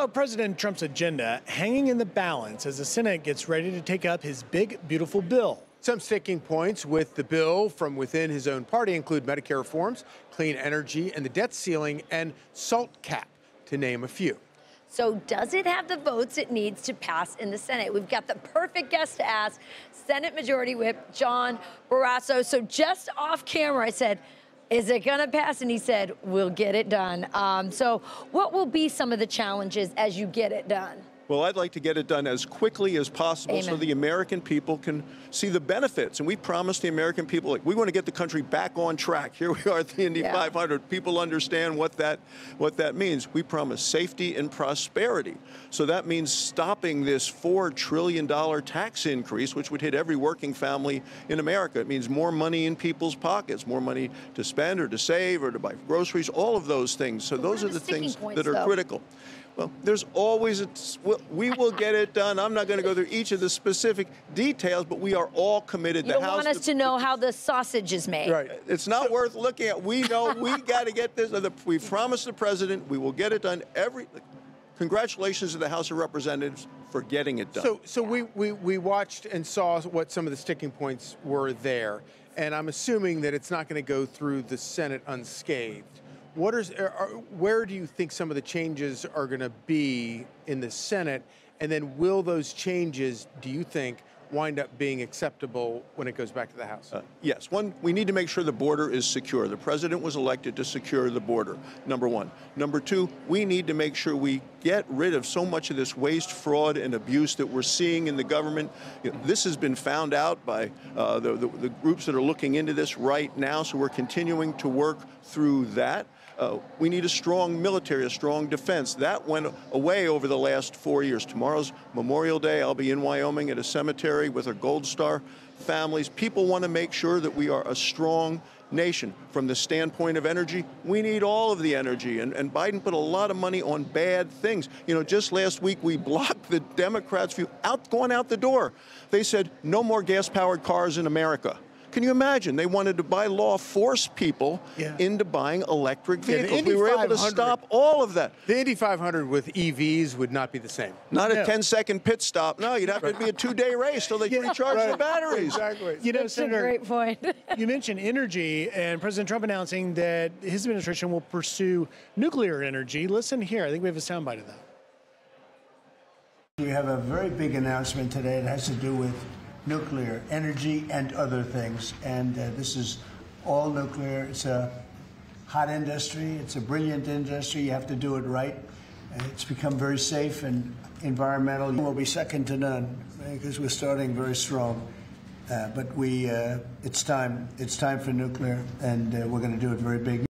Well, President Trump's agenda hanging in the balance as the Senate gets ready to take up his big, beautiful bill. Some sticking points with the bill from within his own party include Medicare reforms, clean energy, and the debt ceiling and SALT cap, to name a few. So does it have the votes it needs to pass in the Senate? We've got the perfect guest to ask, Senate Majority Whip John Barrasso. So just off camera, I said, is it going to pass? And he said, we'll get it done. So what will be some of the challenges as you get it done? Well, I'd like to get it done as quickly as possible. Amen. So the American people can see the benefits. And we promised the American people, like, we want to get the country back on track. Here we are at the Indy 500. People understand what that means. We promise safety and prosperity. So that means stopping this $4 trillion tax increase, which would hit every working family in America. It means more money in people's pockets, more money to spend or to save or to buy groceries, all of those things. So those are the things that are critical. Well, there's always we will get it done. I'm not going to go through each of the specific details, but we are all committed. You don't want us to know how the sausage is made. Right. It's not worth looking at. We know we got to get this. We've promised the president we will get it done. Congratulations to the House of Representatives for getting it done. So we watched and saw what some of the sticking points were there, and I'm assuming that it's not going to go through the Senate unscathed. Where do you think some of the changes are going to be in the Senate? And then will those changes, do you think, wind up being acceptable when it goes back to the House? Yes. One, we need to make sure the border is secure. The president was elected to secure the border, number one. Number two, we need to make sure we get rid of so much of this waste, fraud, and abuse that we're seeing in the government. You know, this has been found out by the groups that are looking into this right now, so we're continuing to work through that. We need a strong military, a strong defense. That went away over the last 4 years. Tomorrow's Memorial Day. I'll be in Wyoming at a cemetery with our Gold Star families. People want to make sure that we are a strong nation. From the standpoint of energy, we need all of the energy. And Biden put a lot of money on bad things. You know, just last week we blocked the Democrats' view going out the door. They said no more gas-powered cars in America. Can you imagine? They wanted to, by law, force people into buying electric vehicles. We were able to stop all of that. The Indy 500 with EVs would not be the same. Not a 10-second pit stop. No, you'd have to be a 2-day race till they recharge the batteries. Exactly. You know, That's Senator, a great point. You mentioned energy, and President Trump announcing that his administration will pursue nuclear energy. Listen here. I think we have a soundbite of that. We have a very big announcement today that has to do with nuclear energy and other things, and this is all nuclear. It's a hot industry. It's a brilliant industry. You have to do it right. It's become very safe and environmental. We'll be second to none because we're starting very strong. But it's time. It's time for nuclear, and we're going to do it very big.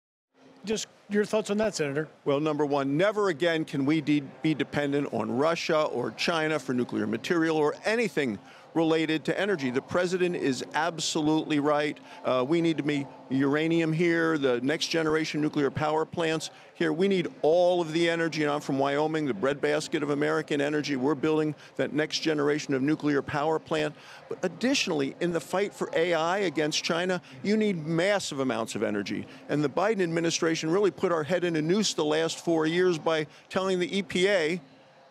Just your thoughts on that, Senator? Well, number one, never again can we be dependent on Russia or China for nuclear material or anything related to energy. The president is absolutely right. We need to be uranium here, the next generation nuclear power plants here. We need all of the energy. And I'm from Wyoming, the breadbasket of American energy. We're building that next generation of nuclear power plant. But additionally, in the fight for AI against China, you need massive amounts of energy. And the Biden administration really put our head in a noose the last 4 years by telling the EPA,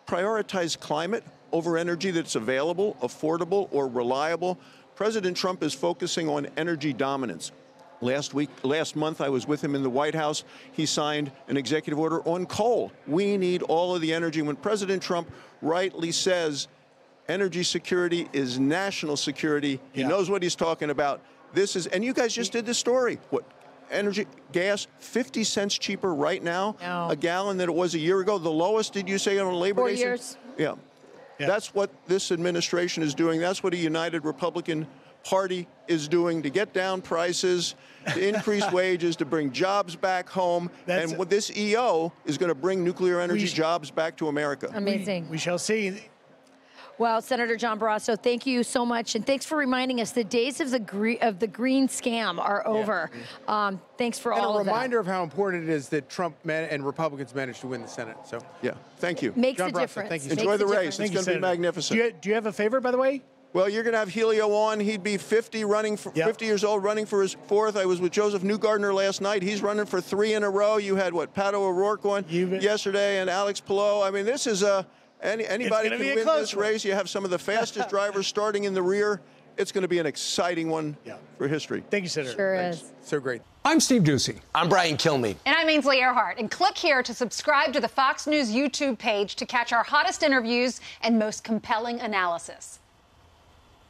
prioritize climate over energy that's available, affordable, or reliable. President Trump is focusing on energy dominance. Last month, I was with him in the White House. He signed an executive order on coal. We need all of the energy. When President Trump rightly says energy security is national security, he knows what he's talking about. And you guys just did this story. What? Energy, gas, 50 cents cheaper right now, a gallon than it was a year ago. The lowest, did you say, on Labor Day? 4 years. Yeah. That's what this administration is doing. That's what a united Republican Party is doing to get down prices, to increase wages, to bring jobs back home. And what this EO is going to bring nuclear energy jobs back to America. Amazing. We shall see. Well, Senator John Barrasso, thank you so much, and thanks for reminding us the days of the green scam are over. Thanks for all of that. And a reminder of how important it is that Trump and Republicans managed to win the Senate. So yeah, thank you. Makes John a Barrasso, difference. thank you. Enjoy the race. It's going to be magnificent. Do you have a favorite, by the way? Well, you're going to have Helio on. He'd be 50 years old, running for his fourth. I was with Joseph Newgardner last night. He's running for 3 in a row. You had, Pato O'Rourke on yesterday and Alex Palou. I mean, this is anybody can win this race. You have some of the fastest drivers starting in the rear. It's going to be an exciting one for history. Thank you, Senator. Sure is. So great. I'm Steve Ducey. I'm Brian Kilmeade. And I'm Ainsley Earhart. And click here to subscribe to the Fox News YouTube page to catch our hottest interviews and most compelling analysis.